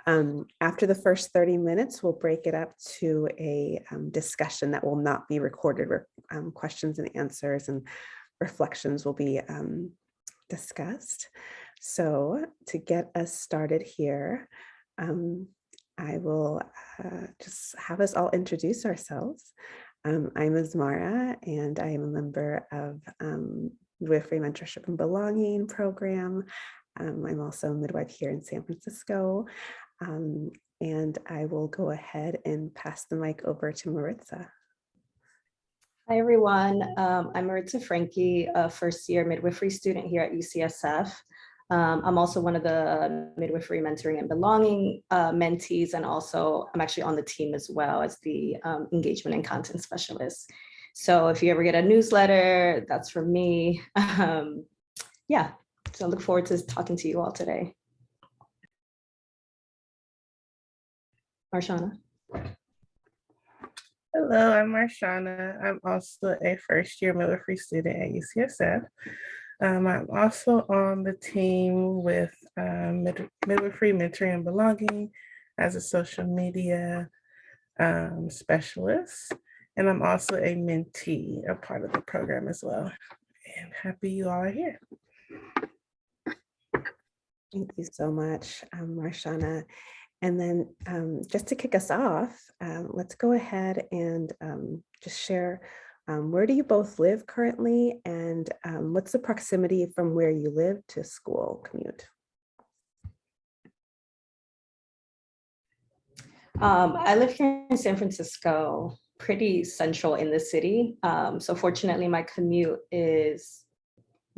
After the first 30 minutes, we'll break it up to a discussion that will not be recorded. Questions and answers and reflections will be discussed. So to get us started here, I will just have us all introduce ourselves. I'm Azmara, and I am a member of Midwifery Mentorship and Belonging program. I'm also a midwife here in San Francisco. And I will go ahead and pass the mic over to Maritza. Hi, everyone. I'm Maritza Frankie, a first-year midwifery student here at UCSF. I'm also one of the midwifery mentoring and belonging mentees, and also I'm actually on the team as well as the engagement and content specialist. So if you ever get a newsletter, that's from me. Yeah, so I look forward to talking to you all today. Marshana. Hello, I'm Marshana. I'm also a first-year midwifery student at UCSF. I'm also on the team with Midwifery Mentoring and Belonging as a social media specialist. And I'm also a mentee, a part of the program as well. And happy you all are here. Thank you so much, Marshana. And then just to kick us off, let's go ahead and just share where do you both live currently, and what's the proximity from where you live to school commute? I live here in San Francisco, pretty central in the city. So fortunately, my commute is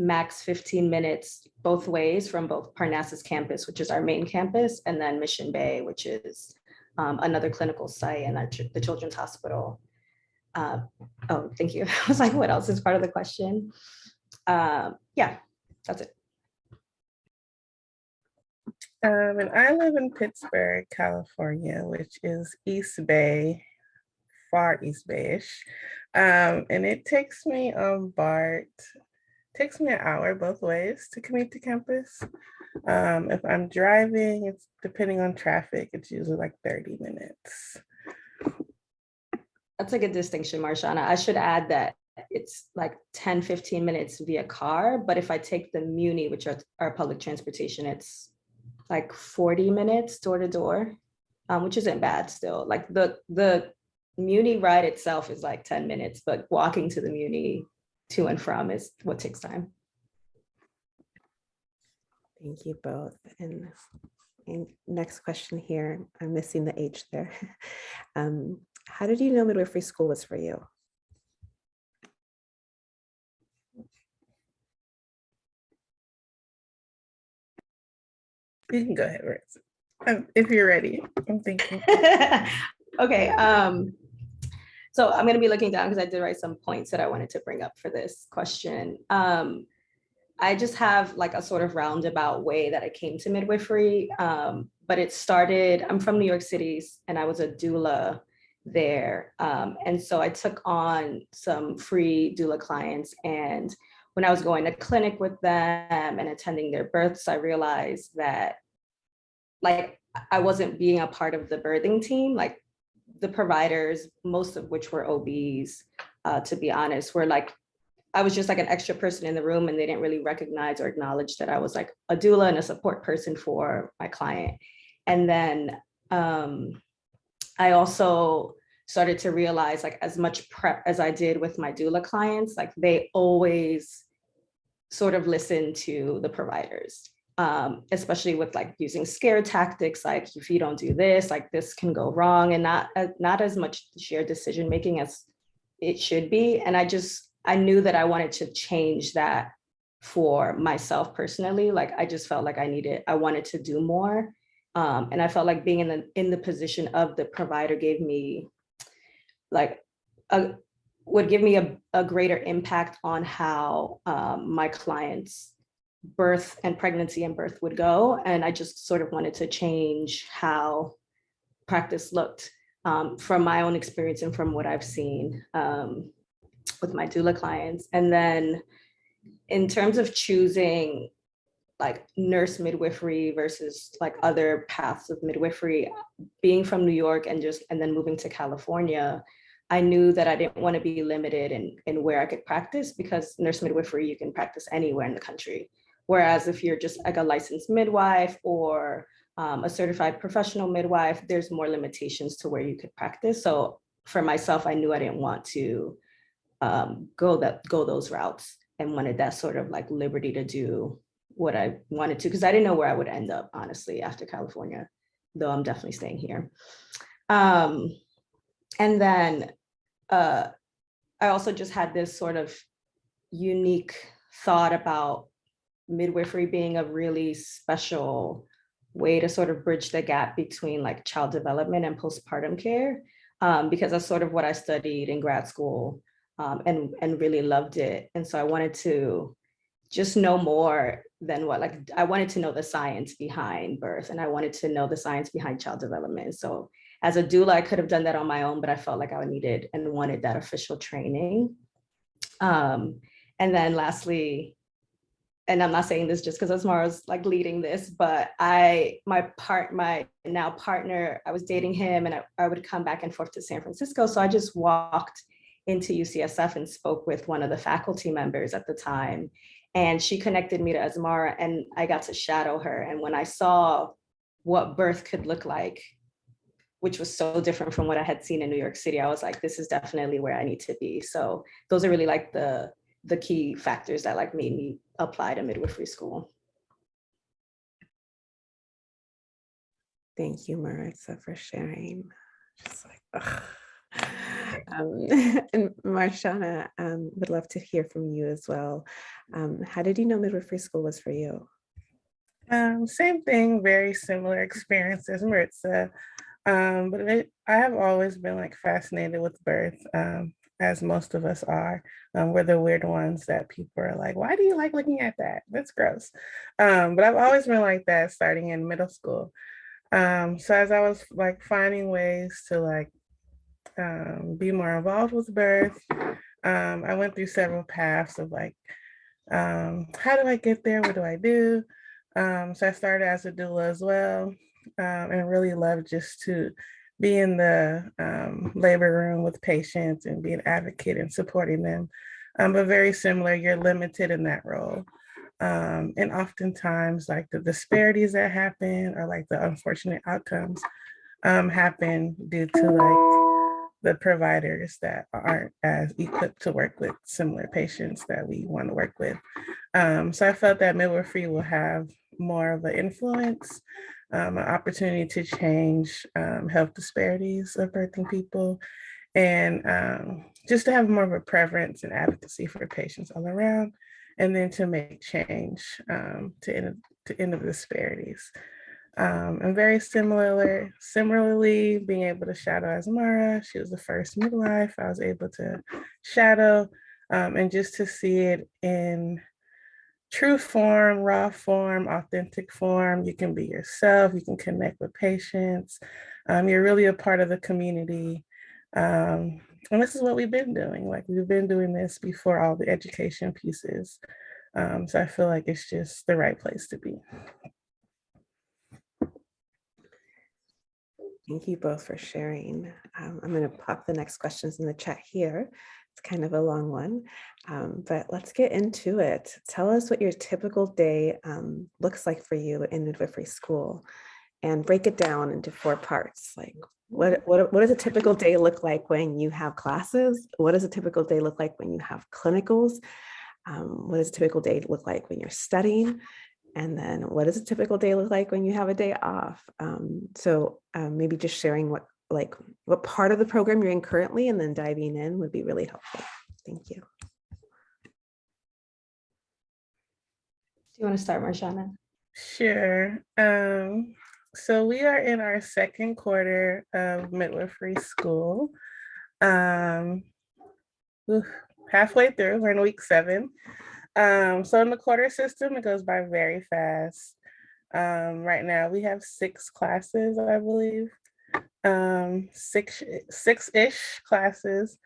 max 15 minutes both ways from both Parnassus campus, which is our main campus, and then Mission Bay, which is another clinical site, and the Children's Hospital. Oh, thank you. I was like, what else is part of the question? Yeah, that's it. And I live in Pittsburgh, California, which is East Bay, far East Bay-ish. And it takes me on BART, takes me an hour both ways to commute to campus. If I'm driving, it's depending on traffic, it's usually like 30 minutes. That's a good distinction, Marshana. I should add that it's like 10, 15 minutes via car, but if I take the Muni, which are our public transportation, it's like 40 minutes door to door, which isn't bad still. Like the Muni ride itself is like 10 minutes, but walking to the Muni to and from is what takes time. Thank you both. And next question here, I'm missing the H there. How did you know midwifery school was for you? You can go ahead, Maritza, if you're ready. I'm thinking. Okay. So I'm going to be looking down because I did write some points that I wanted to bring up for this question. I just have like a sort of roundabout way that I came to midwifery, but it started, I'm from New York City, and I was a doula there. And so I took on some free doula clients, and when I was going to clinic with them and attending their births, I realized that like I wasn't being a part of the birthing team. Like the providers, most of which were OBs, to be honest, were like, I was just like an extra person in the room, and they didn't really recognize or acknowledge that I was like a doula and a support person for my client. And then I also started to realize, like, as much prep as I did with my doula clients, like they always sort of listen to the providers, especially with like using scare tactics, like if you don't do this, like this can go wrong, and not as much shared decision making as it should be. And I knew that I wanted to change that for myself personally. Like I just felt like I wanted to do more. And I felt like being in the position of the provider gave me like would give me a greater impact on how my clients' birth and pregnancy and birth would go. And I just sort of wanted to change how practice looked from my own experience and from what I've seen with my doula clients. And then in terms of choosing like nurse midwifery versus like other paths of midwifery. Being from New York and then moving to California, I knew that I didn't want to be limited in where I could practice, because nurse midwifery, you can practice anywhere in the country. Whereas if you're just like a licensed midwife or a certified professional midwife, there's more limitations to where you could practice. So for myself, I knew I didn't want to go those routes, and wanted that sort of like liberty to do what I wanted to, because I didn't know where I would end up, honestly, after California, though I'm definitely staying here. And then I also just had this sort of unique thought about midwifery being a really special way to sort of bridge the gap between like child development and postpartum care, because that's sort of what I studied in grad school, and really loved it. And so I wanted to just know more than what, like, I wanted to know the science behind birth, and I wanted to know the science behind child development. So as a doula, I could have done that on my own, but I felt like I needed and wanted that official training. And then lastly, and I'm not saying this just because Asmara's like leading this, but my now partner, I was dating him, and I would come back and forth to San Francisco. So I just walked into UCSF and spoke with one of the faculty members at the time. And she connected me to Asmara, and I got to shadow her. And when I saw what birth could look like, which was so different from what I had seen in New York City, I was like, this is definitely where I need to be. So those are really like the key factors that like made me apply to midwifery school. Thank you, Maritza, for sharing. Just like, ugh. And Marshana, would love to hear from you as well. How did you know midwifery school was for you? Same thing, very similar experience as Maritza. I have always been like fascinated with birth, as most of us are. We're the weird ones that people are like, why do you like looking at that? That's gross. But I've always been like that starting in middle school. So as I was like finding ways to like be more involved with birth, I went through several paths of like, how do I get there? What do I do? So I started as a doula as well, and really loved just to be in the labor room with patients and be an advocate and supporting them. But very similar, you're limited in that role. And oftentimes like the disparities that happen, or like the unfortunate outcomes happen due to like the providers that aren't as equipped to work with similar patients that we want to work with. So I felt that midwifery will have more of an influence, an opportunity to change health disparities of birthing people, and just to have more of a preference and advocacy for patients all around, and then to make change to end the disparities. And very similarly, being able to shadow Asmara, she was the first midwife I was able to shadow, and just to see it in true form, raw form, authentic form. You can be yourself, you can connect with patients. You're really a part of the community. And this is what we've been doing. Like we've been doing this before all the education pieces. So I feel like it's just the right place to be. Thank you both for sharing. I'm going to pop the next questions in the chat here. It's kind of a long one, but let's get into it. Tell us what your typical day looks like for you in midwifery school, and break it down into 4 parts. Like what does a typical day look like when you have classes? What does a typical day look like when you have clinicals? What does a typical day look like when you're studying? And then what does a typical day look like when you have a day off? So maybe just sharing what part of the program you're in currently, and then diving in would be really helpful. Thank you. Do you want to start, Marshana? Sure. So we are in our 2nd quarter of midwifery school. Halfway through, we're in week 7. So in the quarter system, it goes by very fast. Right now we have 6 classes, I believe, 6-ish classes.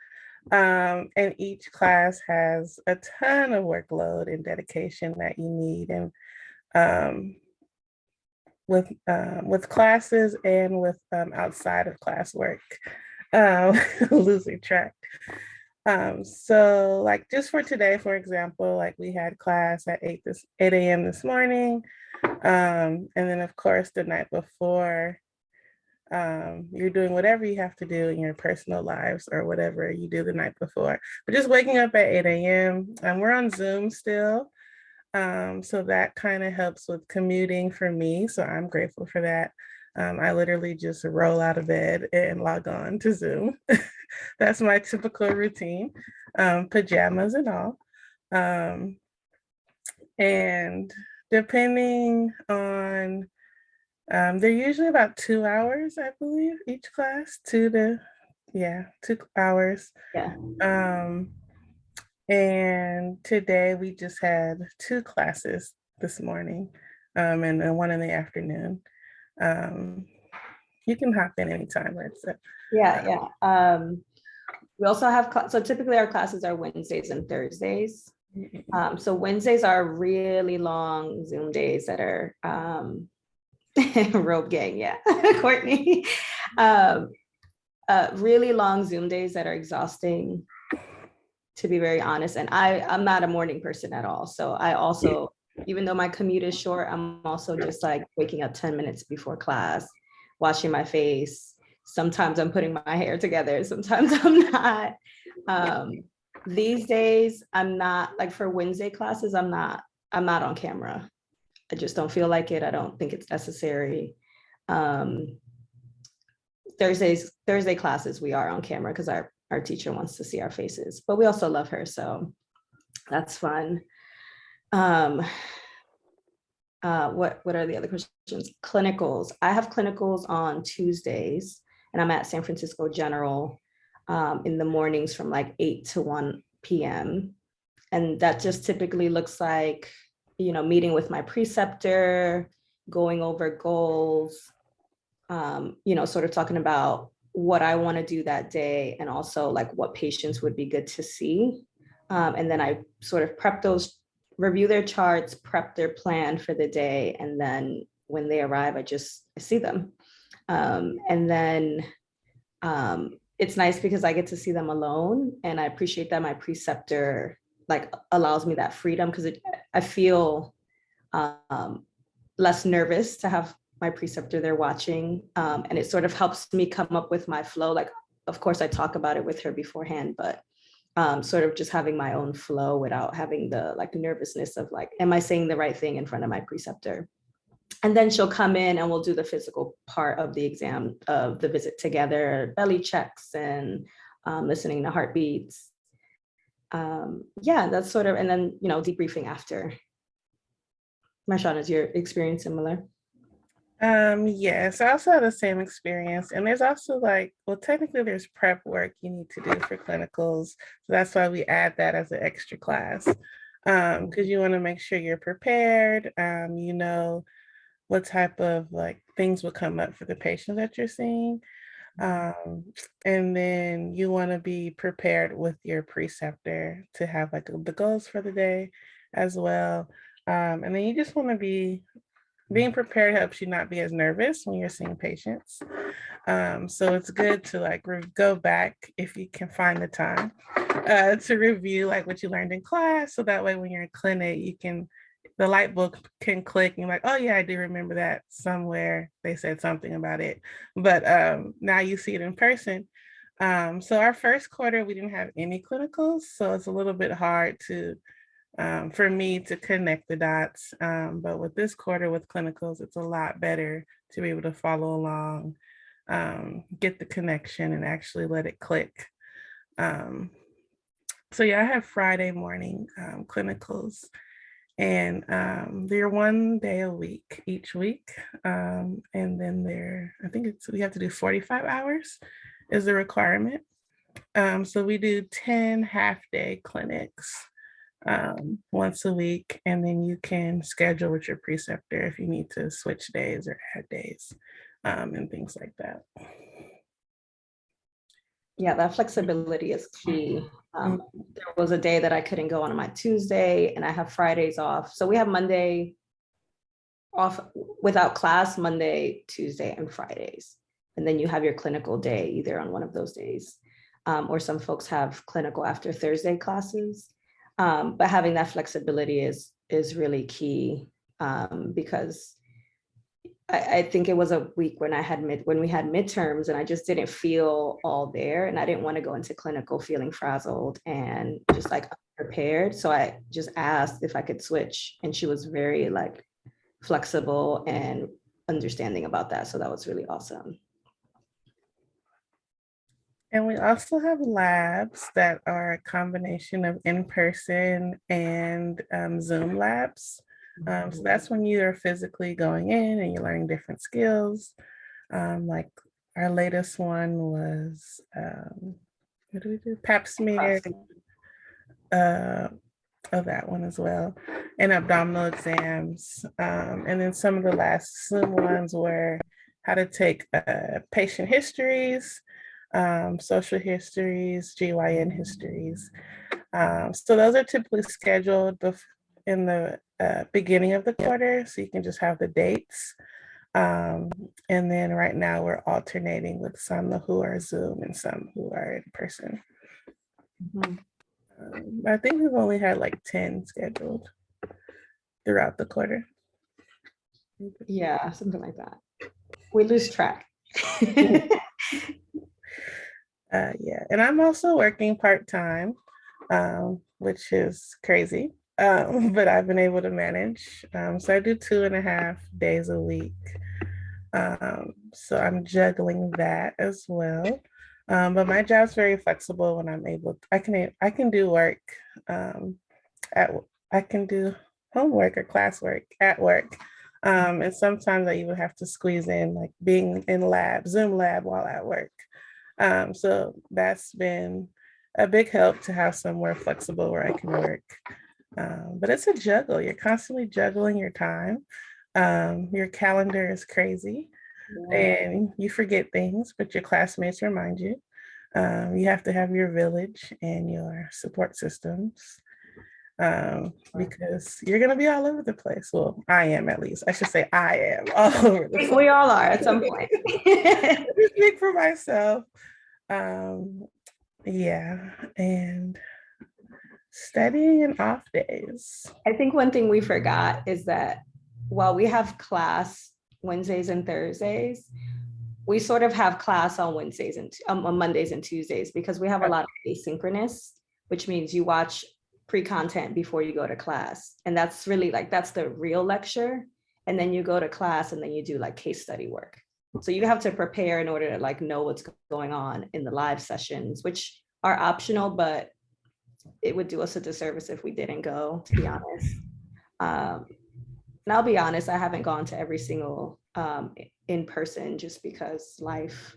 And each class has a ton of workload and dedication that you need. And um, with classes and with outside of classwork, losing track. So like just for today, for example, like we had class at 8 a.m. this morning. And then of course the night before, you're doing whatever you have to do in your personal lives or whatever you do the night before. But just waking up at 8 a.m. We're on Zoom still. So that kind of helps with commuting for me. So I'm grateful for that. I literally just roll out of bed and log on to Zoom. That's my typical routine, pajamas and all. And depending on, they're usually about 2 hours, I believe, each class, 2 hours. Yeah. And today we just had 2 classes this morning, and then one in the afternoon. You can hop in anytime. Yeah. We also have, so typically our classes are Wednesdays and Thursdays. So Wednesdays are really long Zoom days that are rope gang, yeah, Courtney. Really long Zoom days that are exhausting, to be very honest. And I'm not a morning person at all. So I also, even though my commute is short, I'm also just like waking up 10 minutes before class, washing my face. Sometimes I'm putting my hair together, sometimes I'm not. These days, I'm not, like for Wednesday classes, I'm not on camera. I just don't feel like it. I don't think it's necessary. Thursday classes, we are on camera because our teacher wants to see our faces, but we also love her, so that's fun. What are the other questions? Clinicals. I have clinicals on Tuesdays, and I'm at San Francisco General in the mornings from like 8 to 1 p.m. And that just typically looks like, meeting with my preceptor, going over goals, sort of talking about what I want to do that day, and also like what patients would be good to see. And then I sort of review their charts, prep their plan for the day. And then when they arrive, I see them. And then it's nice because I get to see them alone. And I appreciate that my preceptor like allows me that freedom, because I feel less nervous to have my preceptor there watching. And it sort of helps me come up with my flow. Like, of course, I talk about it with her beforehand, but sort of just having my own flow without having the like nervousness of like, am I saying the right thing in front of my preceptor? And then she'll come in and we'll do the physical part of the exam, of the visit together, belly checks and listening to heartbeats. Yeah, that's sort of, and then, debriefing after. Marshawn, is your experience similar? Yes, I also have the same experience. And there's also like, well, technically there's prep work you need to do for clinicals. So that's why we add that as an extra class. Because you want to make sure you're prepared, what type of like things will come up for the patient that you're seeing. And then you want to be prepared with your preceptor to have like the goals for the day as well. And then you just want to being prepared helps you not be as nervous when you're seeing patients. So it's good to like go back if you can find the time to review like what you learned in class. So that way when you're in clinic, the light bulb can click and you're like, oh yeah, I do remember that somewhere they said something about it. But now you see it in person. So our first quarter, we didn't have any clinicals. So it's a little bit hard for me to connect the dots. But with this quarter with clinicals, it's a lot better to be able to follow along, get the connection and actually let it click. So yeah, I have Friday morning clinicals, and they're 1 day a week each week. And then we have to do 45 hours is the requirement. So we do 10 half-day clinics once a week, and then you can schedule with your preceptor if you need to switch days or add days, and things like that. Yeah, that flexibility is key. There was a day that I couldn't go on my Tuesday, and I have Fridays off. So we have Monday, off without class Monday, Tuesday, and Fridays. And then you have your clinical day either on one of those days. Or some folks have clinical after Thursday classes. But having that flexibility is really key, because I think it was a week when we had midterms and I just didn't feel all there, and I didn't want to go into clinical feeling frazzled and just like unprepared. So I just asked if I could switch, and she was very like flexible and understanding about that. So that was really awesome. And we also have labs that are a combination of in-person and Zoom labs. So that's when you're physically going in and you're learning different skills. Like our latest one was, what do we do? Pap smear, that one as well, and abdominal exams. And then some of the last Zoom ones were how to take patient histories, social histories, GYN histories. So those are typically scheduled in the beginning of the quarter, so you can just have the dates. And then right now we're alternating with some who are Zoom and some who are in person. Mm-hmm. I think we've only had like 10 scheduled throughout the quarter. Yeah, something like that. We lose track. Yeah, and I'm also working part-time, which is crazy, but I've been able to manage. So I do 2.5 days a week. So I'm juggling that as well. But my job's very flexible when I'm able to, I can do work I can do homework or classwork at work. And sometimes I even have to squeeze in like being in Zoom lab while at work. So that's been a big help to have somewhere flexible where I can work. But it's a juggle. You're constantly juggling your time. Your calendar is crazy. Yeah. And you forget things, but your classmates remind you. You have to have your village and your support systems, because you're going to be all over the place. Well, I am, at least. I should say I am all over the place. We all are at some point. I speak for myself. Yeah, and studying and off days. I think one thing we forgot is that while we have class Wednesdays and Thursdays, we sort of have class on Wednesdays and on Mondays and Tuesdays, because we have a lot of asynchronous, which means you watch pre-content before you go to class. And that's really like, that's the real lecture. And then you go to class and then you do like case study work. So you have to prepare in order to like know what's going on in the live sessions, which are optional, but it would do us a disservice if we didn't go, to be honest. And I'll be honest, I haven't gone to every single in person just because life,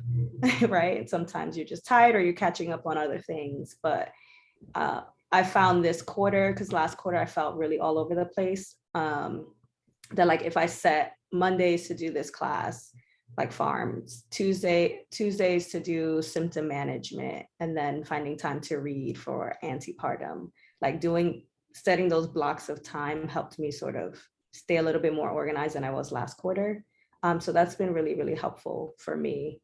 right? Sometimes you're just tired or you're catching up on other things. But I found this quarter, because last quarter I felt really all over the place, that like if I set Mondays to do this class, like farms, Tuesdays to do symptom management, and then finding time to read for antepartum, like setting those blocks of time helped me sort of stay a little bit more organized than I was last quarter. So that's been really, really helpful for me.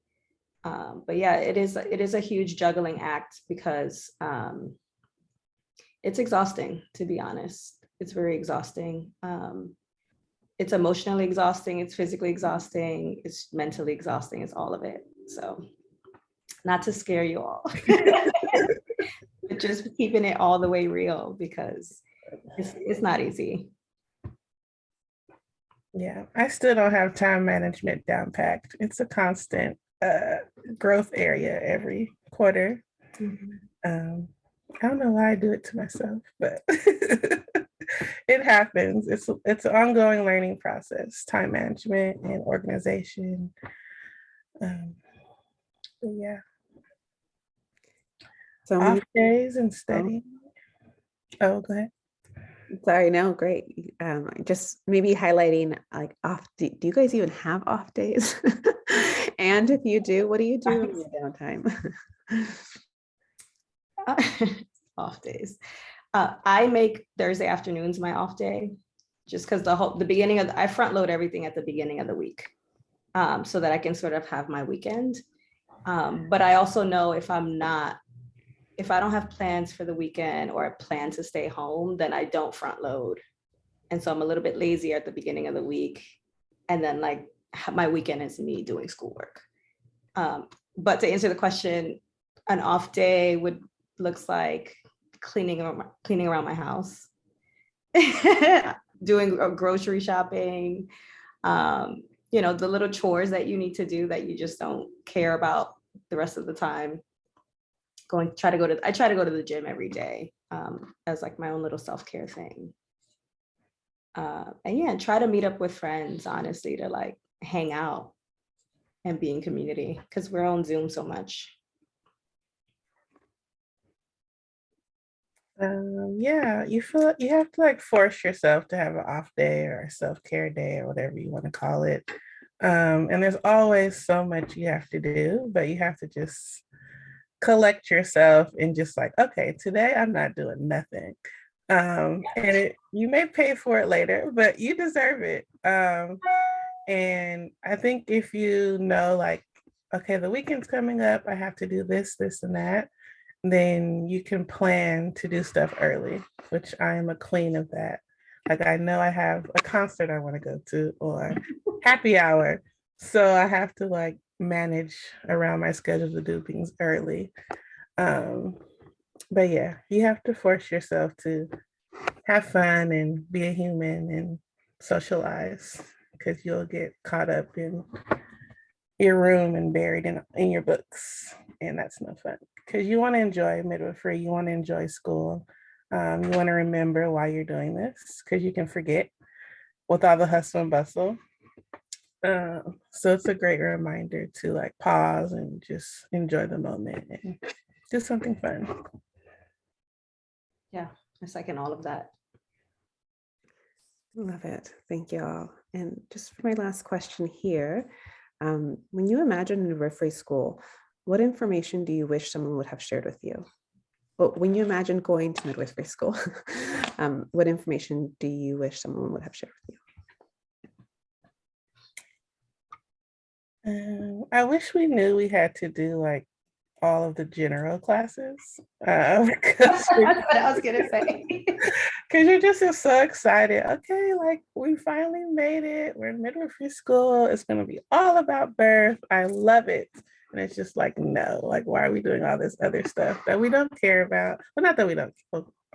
But yeah, it is a huge juggling act, because it's exhausting, to be honest. It's very exhausting. It's emotionally exhausting, it's physically exhausting, it's mentally exhausting, it's all of it. So not to scare you all, but just keeping it all the way real, because it's not easy. Yeah, I still don't have time management down packed. It's a constant growth area every quarter. Mm-hmm. I don't know why I do it to myself, but it happens. It's an ongoing learning process, time management and organization. Yeah. So off days and studying. Oh, go ahead. Sorry, no, great. Just maybe highlighting like do you guys even have off days? And if you do, what do you do in your downtime? Off days. I make Thursday afternoons my off day. just because I front load everything at the beginning of the week, so that I can sort of have my weekend. But I also know if I don't have plans for the weekend or I plan to stay home, then I don't front load. And so I'm a little bit lazier at the beginning of the week. And then like my weekend is me doing schoolwork. But to answer the question, an off day looks like cleaning around my house, doing grocery shopping, the little chores that you need to do that you just don't care about the rest of the time. I try to go to the gym every day, as like my own little self-care thing. And try to meet up with friends, honestly, to like hang out and be in community, because we're on Zoom so much. Yeah, you feel you have to like force yourself to have an off day or a self-care day or whatever you want to call it. And there's always so much you have to do, but you have to just collect yourself and just like, okay, today I'm not doing nothing. You may pay for it later, but you deserve it. And I think if you know, like, okay, the weekend's coming up, I have to do this, this, and that, then you can plan to do stuff early, which I am a queen of that. Like, I know I have a concert I want to go to or happy hour. So I have to like manage around my schedule to do things early. But yeah, you have to force yourself to have fun and be a human and socialize, because you'll get caught up in your room and buried in your books. And that's no fun, because you want to enjoy midwifery, you want to enjoy school. You want to remember why you're doing this, because you can forget with all the hustle and bustle. So it's a great reminder to like pause and just enjoy the moment and do something fun. Yeah, I second all of that. Love it. Thank you all. And just for my last question here, when you imagine midwifery school, what information do you wish someone would have shared with you? Well, when you imagine going to midwifery school, what information do you wish someone would have shared with you? I wish we knew we had to do like all of the general classes. That's what I was gonna say. Because you're just so excited. Okay, like we finally made it. We're in midwifery school. It's gonna be all about birth. I love it. And it's just like, no, like why are we doing all this other stuff that we don't care about? Well, not that we don't,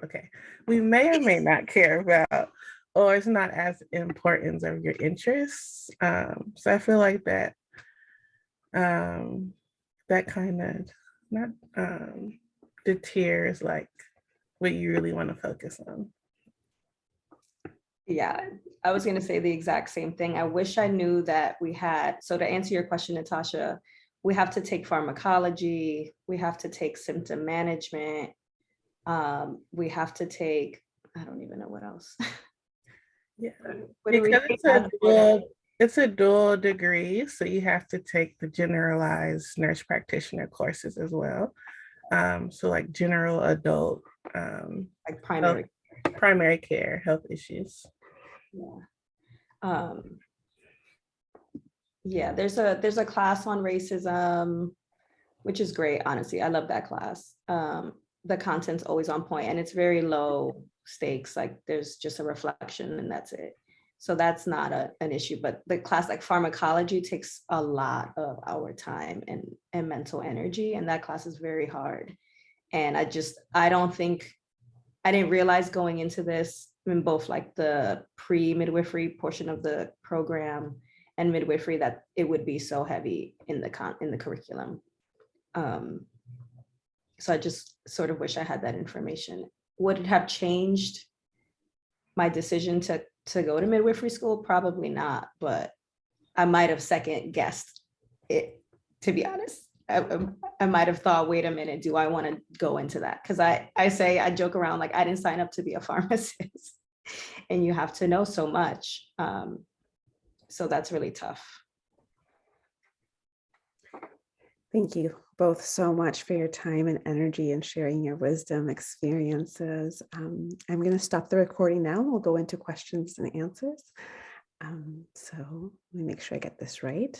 okay. We may or may not care about, or it's not as important of your interests. So I feel like that that kind of not deters like what you really want to focus on. Yeah, I was going to say the exact same thing. I wish I knew that we had, so to answer your question, Natasha, we have to take pharmacology, we have to take symptom management, we have to take, I don't even know what else. Yeah, because it's a dual degree, so you have to take the generalized nurse practitioner courses as well. So like general adult, like primary care, health issues. Yeah. Yeah, there's a class on racism, which is great. Honestly, I love that class. The content's always on point and it's very low stakes. Like there's just a reflection and that's it. So that's not an issue, but the class like pharmacology takes a lot of our time and mental energy. And that class is very hard. And I didn't realize going into this in both like the pre-midwifery portion of the program and midwifery that it would be so heavy in the curriculum. So I just sort of wish I had that information. Would it have changed my decision to go to midwifery school? Probably not, but I might have second guessed it, to be honest. I might have thought, wait a minute, do I want to go into that? Because I joke around, like I didn't sign up to be a pharmacist and you have to know so much. So that's really tough. Thank you both so much for your time and energy and sharing your wisdom, experiences. I'm going to stop the recording now and we'll go into questions and answers. So let me make sure I get this right.